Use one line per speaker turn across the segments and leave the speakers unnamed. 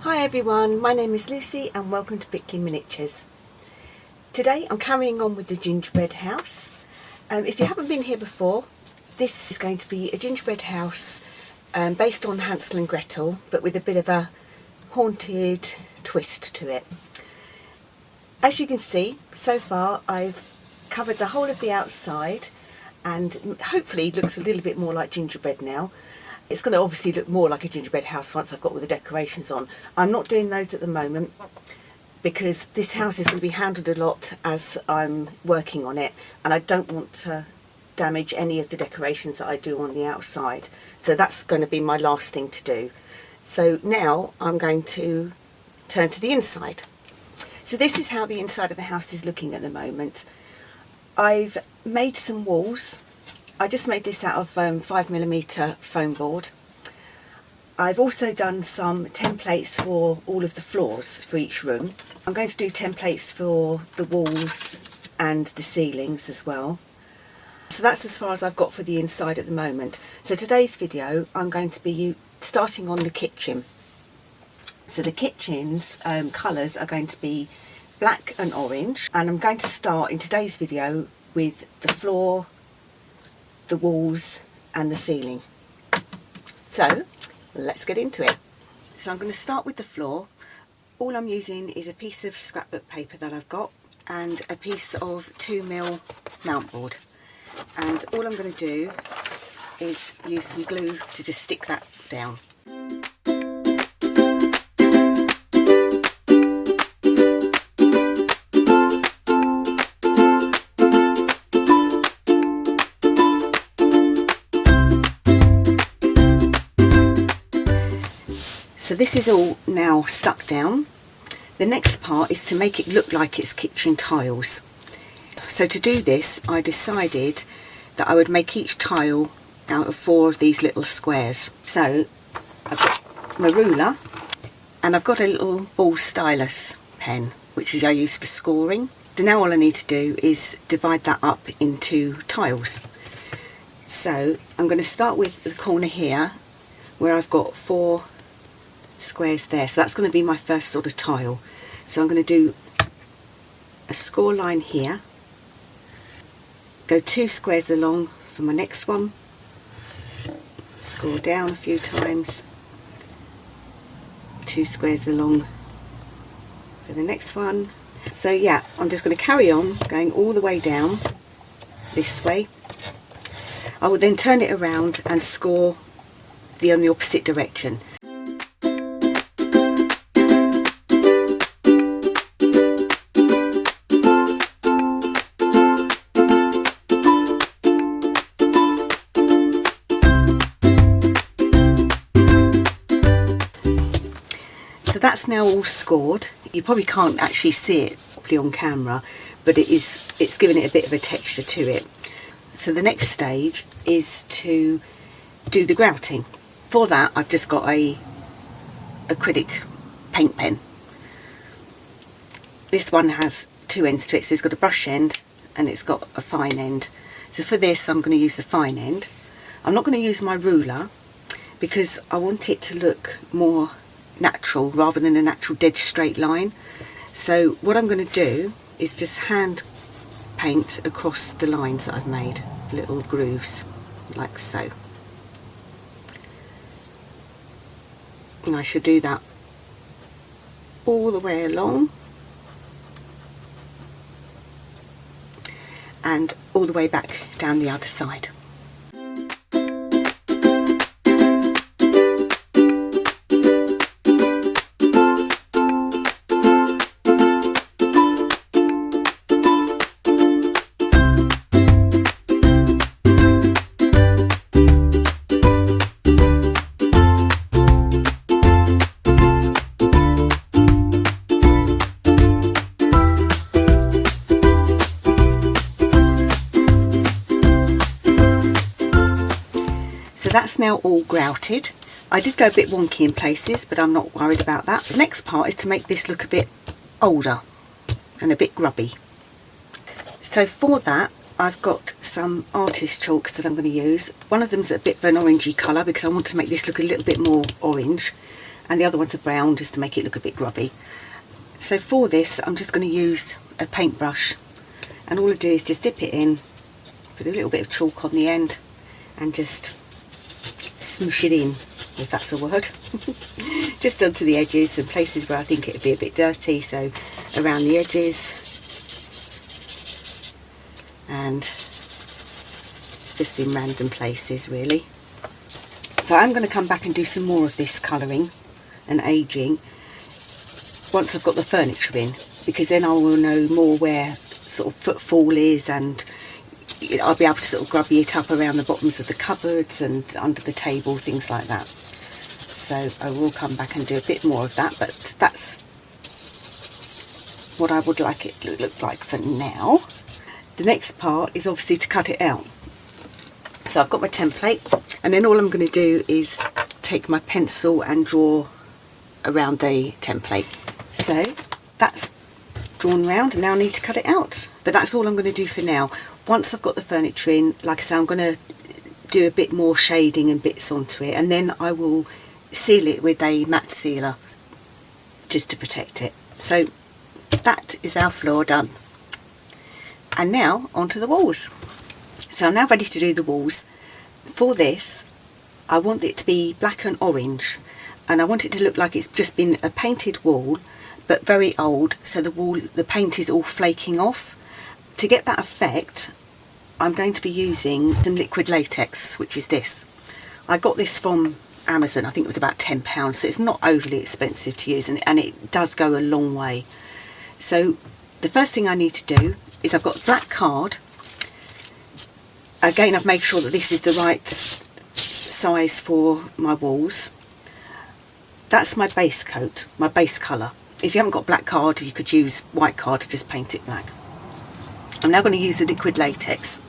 Hi everyone, my name is Lucy and welcome to Pickling Miniatures. Today I'm carrying on with the gingerbread house. If you haven't been here before, this is going to be a gingerbread house based on Hansel and Gretel, but with a bit of a haunted twist to it. As you can see, so far I've covered the whole of the outside and hopefully it looks a little bit more like gingerbread now. It's going to obviously look more like a gingerbread house once I've got all the decorations on. I'm not doing those at the moment because this house is going to be handled a lot as I'm working on it, and I don't want to damage any of the decorations that I do on the outside. So that's going to be my last thing to do. So now I'm going to turn to the inside. So this is how the inside of the house is looking at the moment. I've made some walls. I just made this out of 5mm foam board. I've also done some templates for all of the floors for each room. I'm going to do templates for the walls and the ceilings as well. So that's as far as I've got for the inside at the moment. So today's video I'm going to be starting on the kitchen. So the kitchen's colours are going to be black and orange, and I'm going to start in today's video with the floor, the walls and the ceiling. So let's get into it. So I'm going to start with the floor. All I'm using is a piece of scrapbook paper that I've got and a piece of 2mm mount board, and all I'm going to do is use some glue to just stick that down. So this is all now stuck down. The next part is to make it look like it's kitchen tiles. So to do this, I decided that I would make each tile out of 4 of these little squares. So I've got my ruler and I've got a little ball stylus pen, which I use for scoring. So now all I need to do is divide that up into tiles. So I'm going to start with the corner here where I've got 4 squares there, so that's going to be my first sort of tile. So I'm going to do a score line here, go 2 squares along for my next one, score down a few times, 2 squares along for the next one. So yeah, I'm just going to carry on going all the way down this way. I will then turn it around and score on the opposite direction. So that's now all scored. You probably can't actually see it properly on camera, but it's giving it a bit of a texture to it. So the next stage is to do the grouting. For that I've just got a acrylic paint pen. This one has 2 ends to it, so it's got a brush end and it's got a fine end. So for this I'm going to use the fine end. I'm not going to use my ruler because I want it to look more natural rather than a natural dead straight line. So what I'm going to do is just hand paint across the lines that I've made, little grooves like so. And I should do that all the way along and all the way back down the other side. That's now all grouted. I did go a bit wonky in places, but I'm not worried about that. The next part is to make this look a bit older and a bit grubby. So for that I've got some artist chalks that I'm going to use. One of them's a bit of an orangey colour because I want to make this look a little bit more orange. and the other ones are brown just to make it look a bit grubby. So for this I'm just going to use a paintbrush, and all I do is just dip it in, put a little bit of chalk on the end and just smoosh it in, if that's a word. Just onto the edges and places where I think it would be a bit dirty, so around the edges and just in random places really. So I'm going to come back and do some more of this colouring and ageing once I've got the furniture in, because then I will know more where sort of footfall is, and I'll be able to sort of grubby it up around the bottoms of the cupboards and under the table, things like that. So I will come back and do a bit more of that, but that's what I would like it to look like for now. The next part is obviously to cut it out. So I've got my template, and then all I'm going to do is take my pencil and draw around the template. So that's drawn round, and now I need to cut it out. But that's all I'm going to do for now. Once I've got the furniture in, like I say, I'm going to do a bit more shading and bits onto it, and then I will seal it with a matte sealer just to protect it. So that is our floor done. And now onto the walls. So I'm now ready to do the walls. For this I want it to be black and orange, and I want it to look like it's just been a painted wall but very old, so the paint is all flaking off. To get that effect I'm going to be using some liquid latex, which is this. I got this from Amazon, I think it was about £10, so it's not overly expensive to use, and it does go a long way. So the first thing I need to do is I've got black card. Again, I've made sure that this is the right size for my walls. That's my base coat, my base colour. If you haven't got black card, you could use white card to just paint it black. I'm now going to use the liquid latex.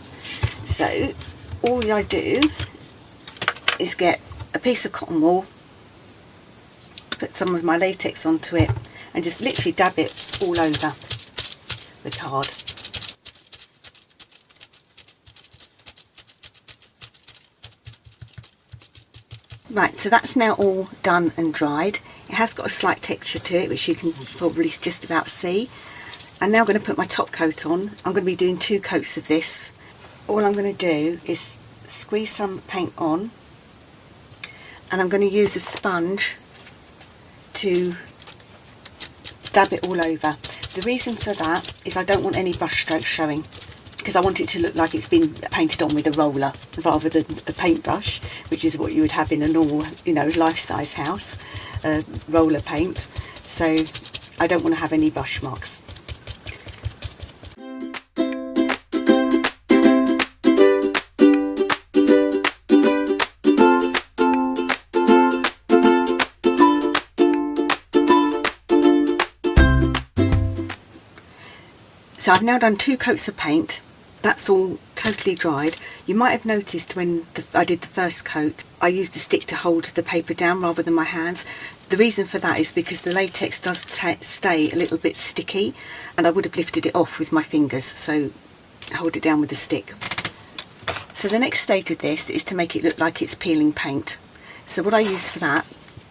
So all I do is get a piece of cotton wool, put some of my latex onto it, and just literally dab it all over the card. Right, so that's now all done and dried. It has got a slight texture to it, which you can probably just about see. I'm now going to put my top coat on. I'm going to be doing 2 coats of this. All I'm going to do is squeeze some paint on, and I'm going to use a sponge to dab it all over. The reason for that is I don't want any brush strokes showing, because I want it to look like it's been painted on with a roller rather than a paintbrush, which is what you would have in a normal, life-size house, roller paint. So I don't want to have any brush marks. So I've now done 2 coats of paint. That's all totally dried. You might have noticed when I did the first coat, I used a stick to hold the paper down rather than my hands. The reason for that is because the latex does stay a little bit sticky, and I would have lifted it off with my fingers, so hold it down with the stick. So the next stage of this is to make it look like it's peeling paint. So what I use for that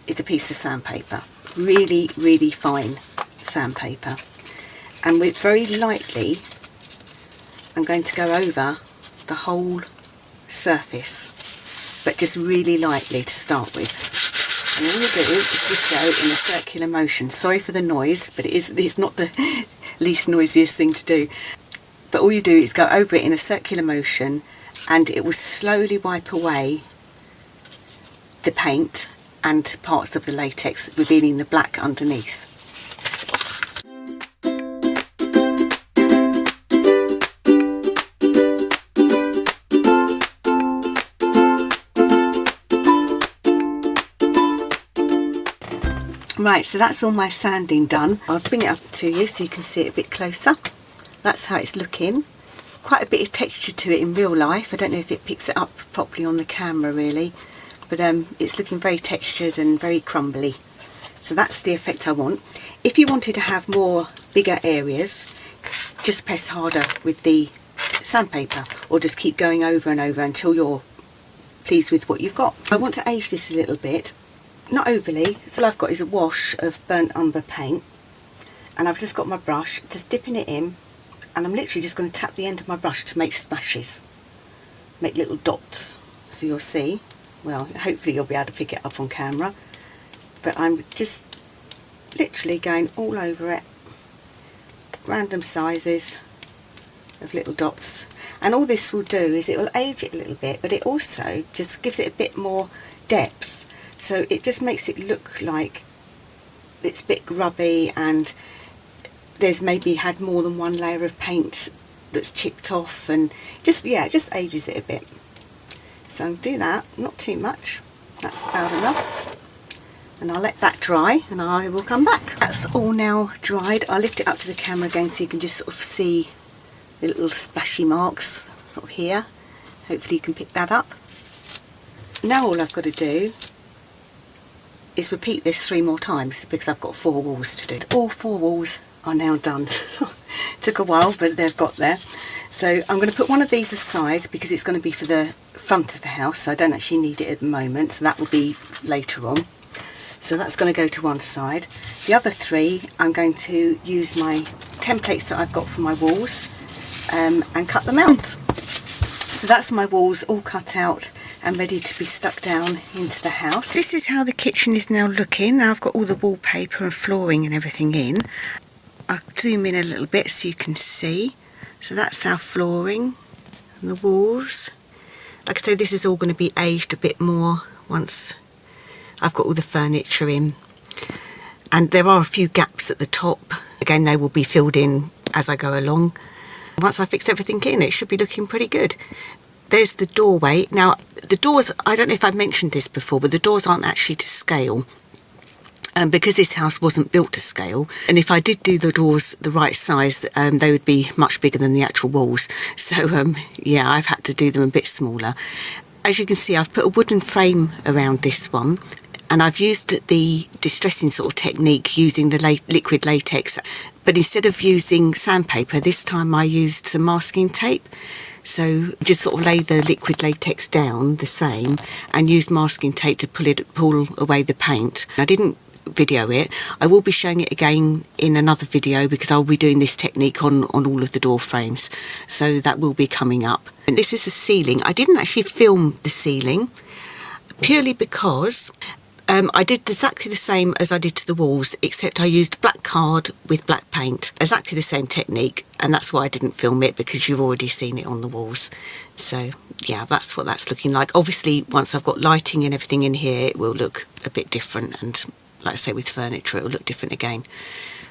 is a piece of sandpaper, really, really fine sandpaper. And with very lightly, I'm going to go over the whole surface, but just really lightly to start with. And all you do is just go in a circular motion. Sorry for the noise, but it's not the least noisiest thing to do. But all you do is go over it in a circular motion, and it will slowly wipe away the paint and parts of the latex, revealing the black underneath. Right, so that's all my sanding done. I'll bring it up to you so you can see it a bit closer. That's how it's looking. There's quite a bit of texture to it in real life. I don't know if it picks it up properly on the camera really, but it's looking very textured and very crumbly. So that's the effect I want. If you wanted to have more bigger areas, just press harder with the sandpaper, or just keep going over and over until you're pleased with what you've got. I want to age this a little bit. not overly. So all I've got is a wash of burnt umber paint, and I've just got my brush, just dipping it in, and I'm literally just going to tap the end of my brush to make splashes, make little dots. So you'll see, well, hopefully you'll be able to pick it up on camera, but I'm just literally going all over it, random sizes of little dots. And all this will do is it will age it a little bit, but it also just gives it a bit more depth, so it just makes it look like it's a bit grubby and there's maybe had more than one layer of paint that's chipped off, and just, yeah, it just ages it a bit. So I'll do that, not too much, that's about enough, and I'll let that dry and I will come back. That's all now dried. I'll lift it up to the camera again so you can just sort of see the little splashy marks sort of here. Hopefully you can pick that up. Now all I've got to do is repeat this 3 more times because I've got 4 walls to do. All 4 walls are now done. Took a while, but they've got there. So I'm going to put one of these aside because it's going to be for the front of the house, so I don't actually need it at the moment, so that will be later on. So that's going to go to one side. The other 3 I'm going to use my templates that I've got for my walls and cut them out. So that's my walls all cut out and ready to be stuck down into the house. This is how the kitchen is now looking. Now I've got all the wallpaper and flooring and everything in. I'll zoom in a little bit so you can see. So that's our flooring and the walls. Like I say, this is all going to be aged a bit more once I've got all the furniture in. And there are a few gaps at the top. Again, they will be filled in as I go along. Once I fix everything in, it should be looking pretty good. There's the doorway. Now, the doors, I don't know if I've mentioned this before, but the doors aren't actually to scale. Because this house wasn't built to scale, and if I did do the doors the right size, they would be much bigger than the actual walls. So yeah, I've had to do them a bit smaller. As you can see, I've put a wooden frame around this one, and I've used the distressing sort of technique using the liquid latex, but instead of using sandpaper, this time I used some masking tape. So just sort of lay the liquid latex down the same and use masking tape to pull away the paint. I didn't video it. I will be showing it again in another video because I'll be doing this technique on all of the door frames, so that will be coming up. And this is the ceiling. I didn't actually film the ceiling purely because I did exactly the same as I did to the walls, except I used black card with black paint, exactly the same technique, and that's why I didn't film it, because you've already seen it on the walls. So yeah, that's what that's looking like. Obviously once I've got lighting and everything in here, it will look a bit different, and like I say, with furniture it will look different again.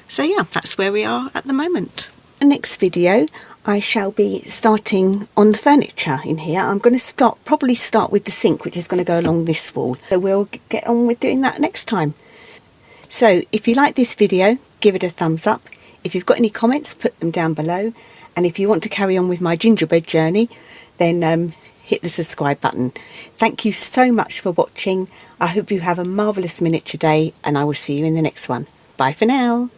So yeah, that's where we are at the moment. The next video I shall be starting on the furniture in here. I'm going to probably start with the sink, which is going to go along this wall. So we'll get on with doing that next time. So if you like this video, give it a thumbs up. If you've got any comments, put them down below. And if you want to carry on with my gingerbread journey, then hit the subscribe button. Thank you so much for watching. I hope you have a marvellous miniature day, and I will see you in the next one. Bye for now.